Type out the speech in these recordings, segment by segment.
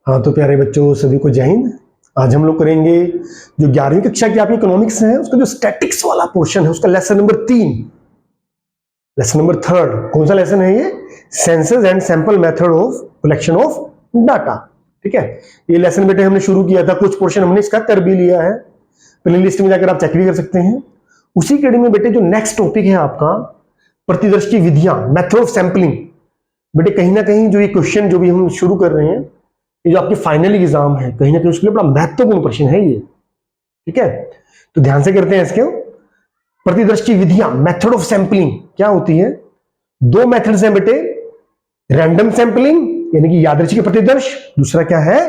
हाँ तो प्यारे बच्चों, सभी को जय हिंद। आज हम लोग करेंगे जो 11वीं कक्षा की आपकी इकोनॉमिक्स है उसका जो स्टैटिक्स वाला पोर्शन है उसका लेसन नंबर 3, लेसन नंबर 3। कौन सा लेसन है ये? Census and sample method of collection of data. ठीक है, ये लेसन बेटे हमने शुरू किया था, कुछ पोर्शन हमने इसका कर भी लिया है, प्ले लिस्ट में जाकर आप चेक भी कर सकते हैं। उसी कड़ी में बेटे जो नेक्स्ट टॉपिक है आपका प्रतिदर्शी विधियां, मेथड ऑफ सैंपलिंग। बेटे कहीं ना कहीं जो ये क्वेश्चन जो भी हम शुरू कर रहे हैं, ये जो आपकी फाइनल एग्जाम है, कहीं ना कहीं उसके लिए बड़ा महत्वपूर्ण प्रश्न है ये। ठीक है, तो ध्यान से करते हैं इसके। प्रतिदर्शी विधियां, मेथड ऑफ सैंपलिंग क्या होती है? दो मेथड्स हैं बेटे, रैंडम सैंपलिंग यानी कि यादृच्छिक प्रतिदर्श, दूसरा क्या है?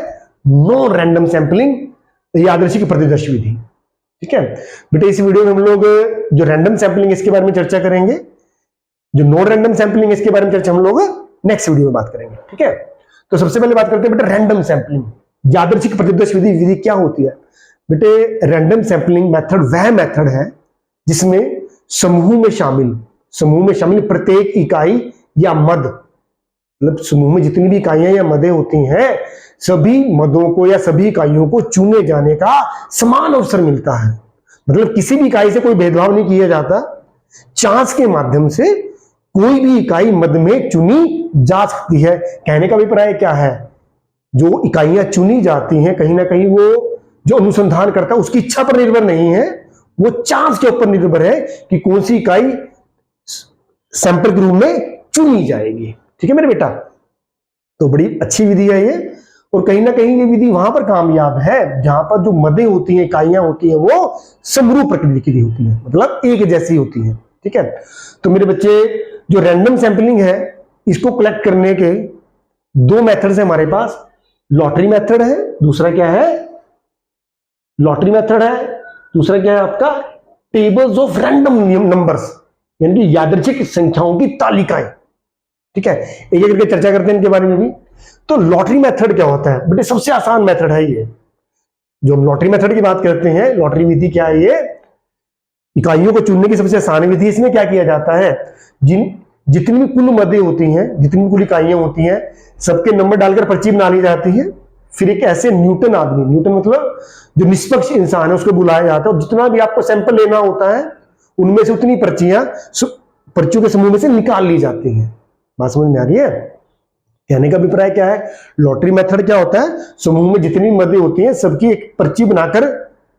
नॉन रैंडम सैंपलिंग, यादृच्छिक प्रतिदर्श विधि। ठीक है बेटे, इस वीडियो में हम लोग जो रैंडम सैंपलिंग इसके बारे में चर्चा करेंगे, जो नॉन रैंडम सैंपलिंग इसके बारे में चर्चा हम लोग नेक्स्ट वीडियो में बात करेंगे। ठीक है, तो सबसे पहले बात करते हैं बेटे रैंडम सैंपलिंग, यादृच्छिक प्रतिदर्श विधि। विधि क्या होती है बेटे? रैंडम सैंपलिंग मेथड वह मेथड है जिसमें समूह में शामिल प्रत्येक इकाई या मद, मतलब समूह में जितनी भी इकाइयां या मदें होती हैं, सभी मदों को या सभी इकाइयों को चुने जाने का समान अवसर मिलता है। मतलब किसी भी इकाई से कोई भेदभाव नहीं किया जाता, चांस के माध्यम से कोई भी इकाई मद में चुनी जा सकती है। कहने का अभिप्राय क्या है? जो इकाइयां चुनी जाती हैं कहीं ना कहीं वो जो अनुसंधान करता है उसकी इच्छा पर निर्भर नहीं है, वो चांस के ऊपर निर्भर है कि कौन सी इकाई सैंपल के रूप में चुनी जाएगी। ठीक है मेरे बेटा, तो बड़ी अच्छी विधि है ये, और कहीं ना कहीं ये विधि वहां पर कामयाब है जहां पर जो मदें होती हैं, इकाइयां होती हैं, वो समरूप प्रकृति की होती है, मतलब एक जैसी होती है। ठीक है, तो मेरे बच्चे जो रैंडम सैंपलिंग है इसको कलेक्ट करने के दो मेथड्स हैं हमारे पास। लॉटरी मेथड है, दूसरा क्या है? लॉटरी मेथड है, दूसरा क्या है आपका? टेबल्स ऑफ रैंडम नंबर्स, यानी कि यादृच्छिक संख्याओं की तालिकाएं। ठीक है, एक एक करके चर्चा करते हैं इनके बारे में भी। तो लॉटरी मेथड क्या होता है बेटे? सबसे आसान मेथड है ये। जो हम लॉटरी मेथड की बात करते हैं, लॉटरी विधि क्या है? ये इकाइयों को चुनने की सबसे आसान विधि। इसमें क्या किया जाता है? जितनी भी कुल मदें होती हैं, जितनी भी कुल इकाइयां होती हैं, सबके नंबर डालकर पर्ची बना ली जाती है। फिर एक ऐसे न्यूटन आदमी, न्यूटन मतलब जो निष्पक्ष इंसान है, उसको बुलाया जाता है। जितना भी आपको सैंपल लेना होता है उनमें से उतनी पर्चियों के समूह में से निकाल ली जाती हैं। बात समझ में आ रही है? कहने का अभिप्राय क्या है? लॉटरी मेथड क्या होता है? समूह में जितनी मदें होती हैं सबकी एक पर्ची बनाकर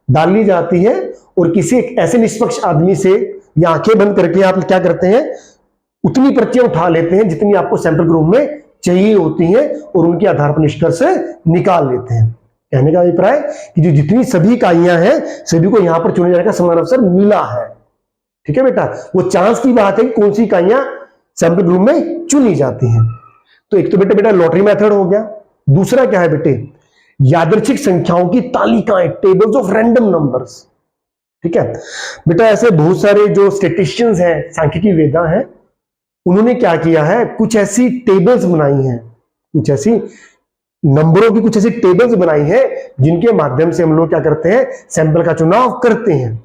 डाल ली जाती है, और किसी एक ऐसे निष्पक्ष आदमी से या आंखें बंद करके आप क्या करते हैं? उतनी पर्चियां उठा लेते हैं जितनी आपको सैंपल के रूप में चाहिए होती हैं, और उनके आधार पर निष्कर्ष निकाल लेते हैं। कहने का अभिप्राय कि जो जितनी सभी इकाइयां हैं सभी को यहां पर चुने जाने का समान अवसर मिला है। ठीक है बेटा, वो चांस की बात है कि कौन सी इकाइयां सैंपल के रूप में चुनी जाती हैं। तो एक तो बेटा लॉटरी मेथड हो गया, दूसरा क्या है बेटे? यादृच्छिक संख्याओं की तालिकाएं, टेबल्स ऑफ रैंडम नंबर्स। ठीक है बेटा, ऐसे बहुत सारे जो स्टैटिस्टिशियंस हैं, सांख्यिकी वेदा हैं, उन्होंने क्या किया है? कुछ ऐसी टेबल्स बनाई हैं, कुछ ऐसी नंबरों की कुछ ऐसी टेबल्स बनाई हैं जिनके माध्यम से हम लोग क्या करते हैं? सैंपल का चुनाव करते हैं।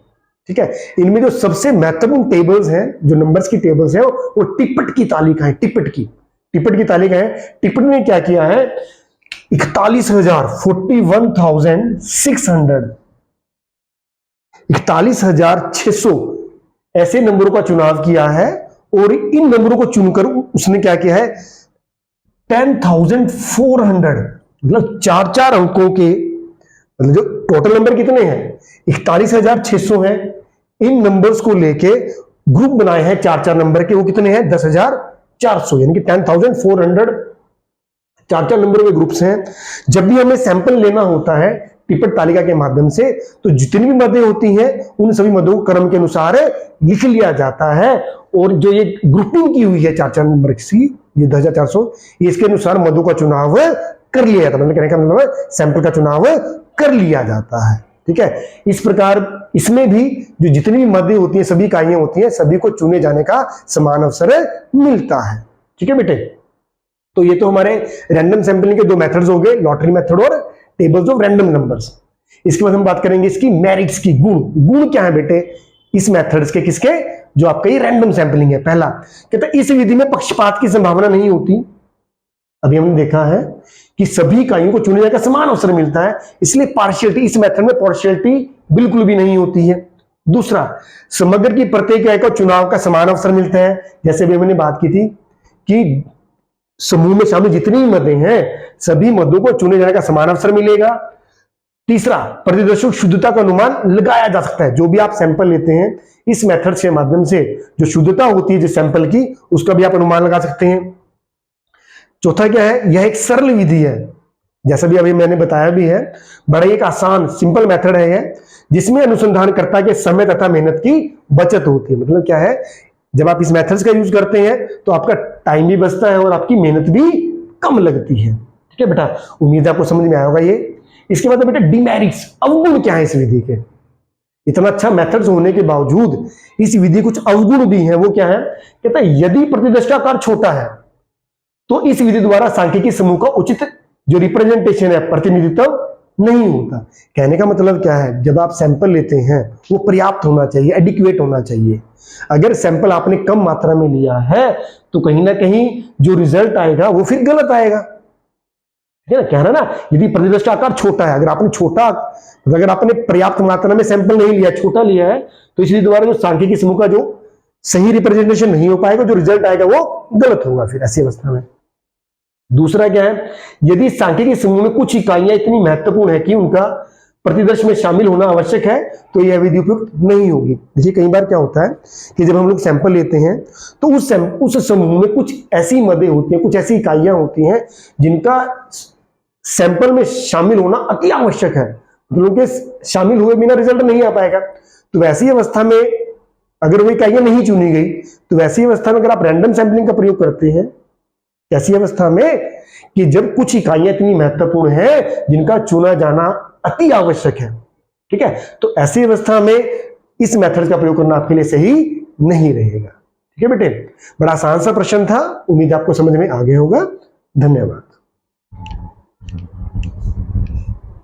ठीक है, इनमें जो सबसे महत्वपूर्ण टेबल्स हैं, जो नंबर्स की टेबल्स हैं, वो टिप्पट की तालिका है। टिप्पट की तालिका है। टिप्पट ने क्या किया है? 41,600 ऐसे नंबरों का चुनाव किया है, और इन नंबरों को चुनकर उसने क्या किया है? 10,400, मतलब 4 अंकों के, मतलब जो टोटल नंबर कितने हैं? 41,600 हैं। इन नंबर्स को लेके ग्रुप बनाए हैं 4 नंबर के, वो कितने हैं? 10,400, यानी कि 10,400 4 नंबर के ग्रुप्स हैं। जब भी हमें सैंपल लेना होता है टिप्पट तालिका के माध्यम से, तो जितनी भी मदें होती हैं उन सभी मदों को क्रम के अनुसार लिख लिया जाता है, और जो ये ग्रुपिंग की हुई है 4 नंबर की, ये 10,400, इसके अनुसार मदों का चुनाव कर लिया जाता है। मतलब कहने का मतलब सैंपल का चुनाव कर लिया जाता है। ठीक है, इस प्रकार इसमें भी जो जितनी भी मदें होती हैं, सभी इकाइयां होती हैं, सभी को चुने जाने का समान अवसर मिलता है। ठीक है बेटे, तो ये तो हमारे रैंडम सैंपलिंग के दो मेथड्स हो गए, लॉटरी मेथड और टेबल्स ऑफ रैंडम नंबर्स। इसके बाद हम बात करेंगे इसकी मेरिट्स की। गुण क्या है बेटे इस मेथड्स के? किसके? जो आपका ये रैंडम सैंपलिंग है। पहला कहता है इस विधि में पक्षपात की संभावना नहीं होती। अभी हमने देखा है कि सभी इकाइयों को चुने जाने का समान अवसर मिलता है, इसलिए पार्शियलिटी, इस मेथड में पार्शियलिटी बिल्कुल भी नहीं होती है। दूसरा, समग्र की प्रत्येक इकाई को चुनाव का समान अवसर मिलता है, जैसे भी मैंने बात की थी कि समूह में शामिल जितनी भी मदें हैं सभी मदों को चुने जाने का समान अवसर मिलेगा। तीसरा, प्रतिदर्शों की शुद्धता का अनुमान लगाया जा सकता है, जो भी आप सैंपल लेते हैं इस मेथड के माध्यम से जो शुद्धता होती है जिस सैंपल की, उसका भी आप अनुमान लगा सकते हैं। चौथा क्या है, यह एक सरल विधि है, जैसा भी अभी मैंने बताया भी है, बड़ा एक आसान सिंपल मेथड है यह, जिसमें अनुसंधानकर्ता के समय तथा मेहनत की बचत होती है। मतलब क्या है, जब आप इस मेथड्स का यूज करते हैं तो आपका टाइम भी बचता है और आपकी मेहनत भी कम लगती है। ठीक है बेटा, उम्मीद है आपको समझ में आया होगा ये। इसके बाद बेटा डिमेरिट्स, अवगुण क्या है इस विधि के। इतना अच्छा मेथड्स होने के बावजूद इस विधि कुछ अवगुण भी हैं। वो क्या है, कहता है यदि प्रतिदर्श आकार छोटा है तो इस विधि द्वारा सांख्यिकी समूह का उचित जो रिप्रेजेंटेशन है, प्रतिनिधित्व नहीं होता। कहने का मतलब क्या है, जब आप सैंपल लेते हैं वो पर्याप्त होना चाहिए, एडिक्वेट होना चाहिए। अगर सैंपल आपने कम मात्रा में लिया है तो कहीं ना कहीं जो रिजल्ट आएगा वो फिर गलत आएगा, है ना। कहना ना, यदि प्रतिदर्श आकार छोटा है, अगर आपने पर्याप्त मात्रा में सैंपल नहीं लिया, छोटा लिया है, तो इसलिए द्वारा जो सांख्यिकी समूह का जो सही रिप्रेजेंटेशन नहीं हो पाएगा, जो रिजल्ट आएगा वो गलत होगा फिर ऐसी अवस्था में। दूसरा क्या है, यदि सांख्यिकी समूह में कुछ इकाइयां इतनी महत्वपूर्ण है कि उनका प्रतिदर्श में शामिल होना आवश्यक है तो यह विधि उपयुक्त नहीं होगी। देखिए कई बार क्या होता है कि जब हम लोग सैंपल लेते हैं तो उस समूह में कुछ ऐसी मदें होती हैं, कुछ ऐसी इकाइयां होती हैं जिनका सैंपल में शामिल होना अति आवश्यक है, मतलब के शामिल हुए बिना रिजल्ट नहीं आ पाएगा। तो वैसी अवस्था में अगर वो इकाइयां नहीं चुनी गई तो वैसी अवस्था में अगर आप रैंडम सैंपलिंग का प्रयोग करते हैं, ऐसी अवस्था में कि जब कुछ इकाइयां इतनी महत्वपूर्ण हैं जिनका चुना जाना अति आवश्यक है, ठीक है, तो ऐसी अवस्था में इस मेथड का प्रयोग करना आपके लिए सही नहीं रहेगा। ठीक है बेटे, बड़ा आसान सा प्रश्न था, उम्मीद आपको समझ में आ गया होगा। धन्यवाद।